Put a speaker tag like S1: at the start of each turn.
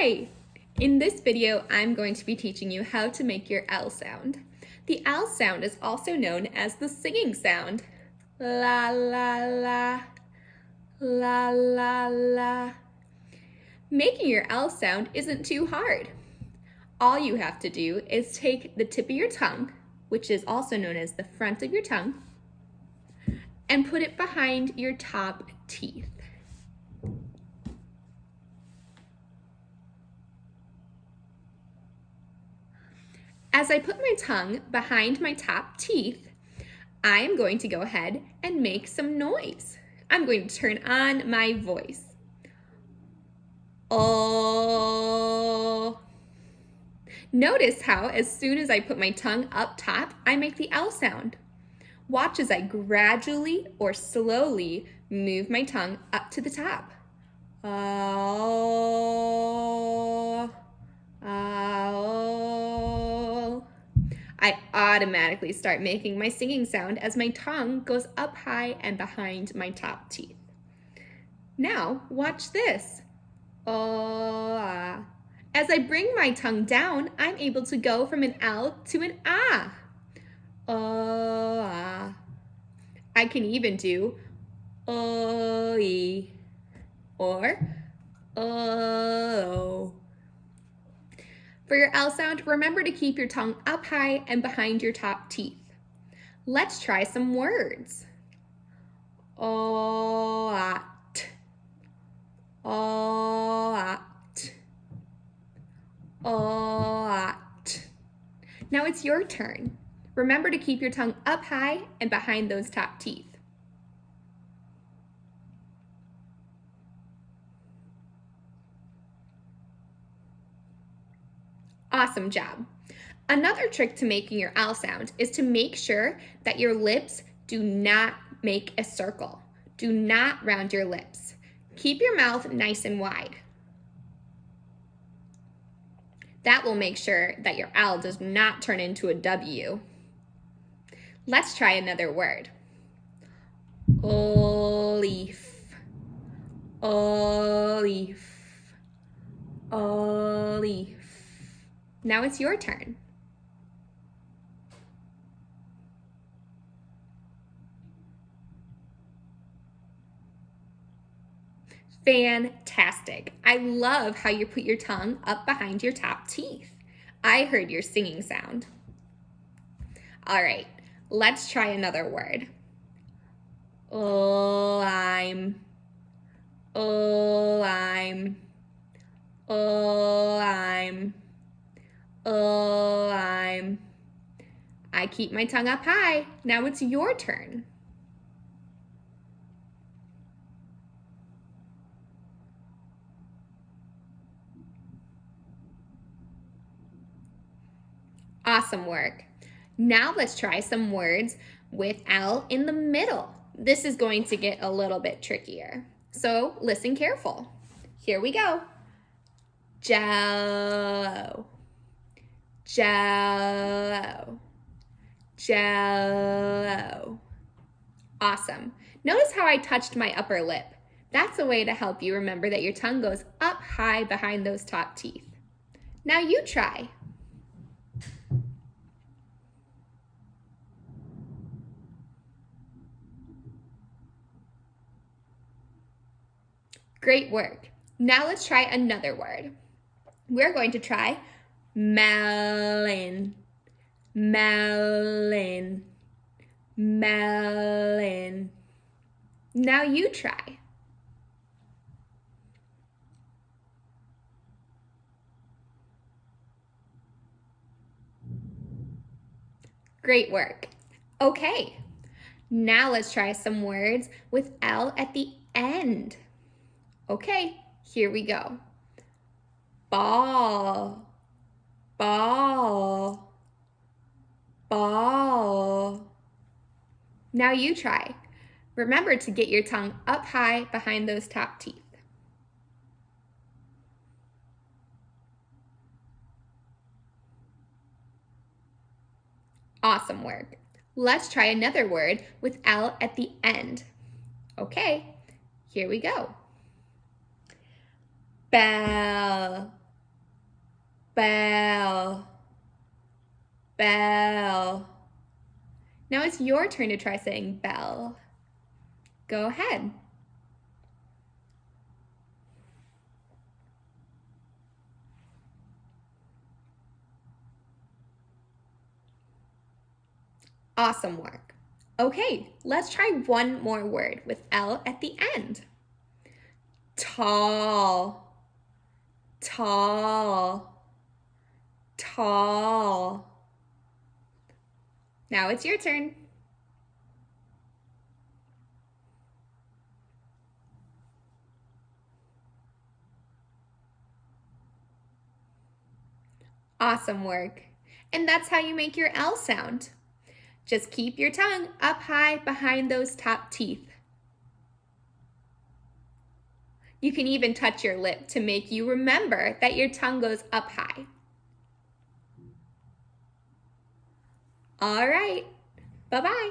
S1: Hi! In this video, I'm going to be teaching you how to make your L sound. The L sound is also known as the singing sound. La la la, la la la. Making your L sound isn't too hard. All you have to do is take the tip of your tongue, which is also known as the front of your tongue, and put it behind your top teeth. As I put my tongue behind my top teeth, I am going to go ahead and make some noise. I'm going to turn on my voice. Oh. Notice how as soon as I put my tongue up top, I make the L sound. Watch as I gradually or slowly move my tongue up to the top. Oh. Oh. I automatically start making my singing sound as my tongue goes up high and behind my top teeth. Now, watch this. Oh, ah. As I bring my tongue down, I'm able to go from an L to an ah. Oh, ah. I can even do oh, e, or oh. For your L sound, remember to keep your tongue up high and behind your top teeth. Let's try some words. O-at, o-at, o-at. Now it's your turn. Remember to keep your tongue up high and behind those top teeth. Awesome job. Another trick to making your L sound is to make sure that your lips do not make a circle. Do not round your lips. Keep your mouth nice and wide. That will make sure that your L does not turn into a W. Let's try another word. Leaf, leaf, leaf. Now it's your turn. Fantastic. I love how you put your tongue up behind your top teeth. I heard your singing sound. All right, let's try another word. Lime, lime, lime, lime. I keep my tongue up high. Now it's your turn. Awesome work. Now let's try some words with L in the middle. This is going to get a little bit trickier. So listen careful. Here we go. Jello, jello, jello. Awesome. Notice how I touched my upper lip. That's a way to help you remember that your tongue goes up high behind those top teeth. Now you try. Great work. Now let's try another word. We're going to try melon, melon, melon. Now you try. Great work. Okay, now let's try some words with L at the end. Okay, here we go. Ball, ball, ball. Now you try. Remember to get your tongue up high behind those top teeth. Awesome work. Let's try another word with L at the end. Okay, here we go. Bell, Bell, bell. Now it's your turn to try saying bell. Go ahead. Awesome work. Okay, let's try one more word with L at the end. Tall, tall, tall. Now it's your turn. Awesome work. And that's how you make your L sound. Just keep your tongue up high behind those top teeth. You can even touch your lip to make you remember that your tongue goes up high. All right, bye-bye.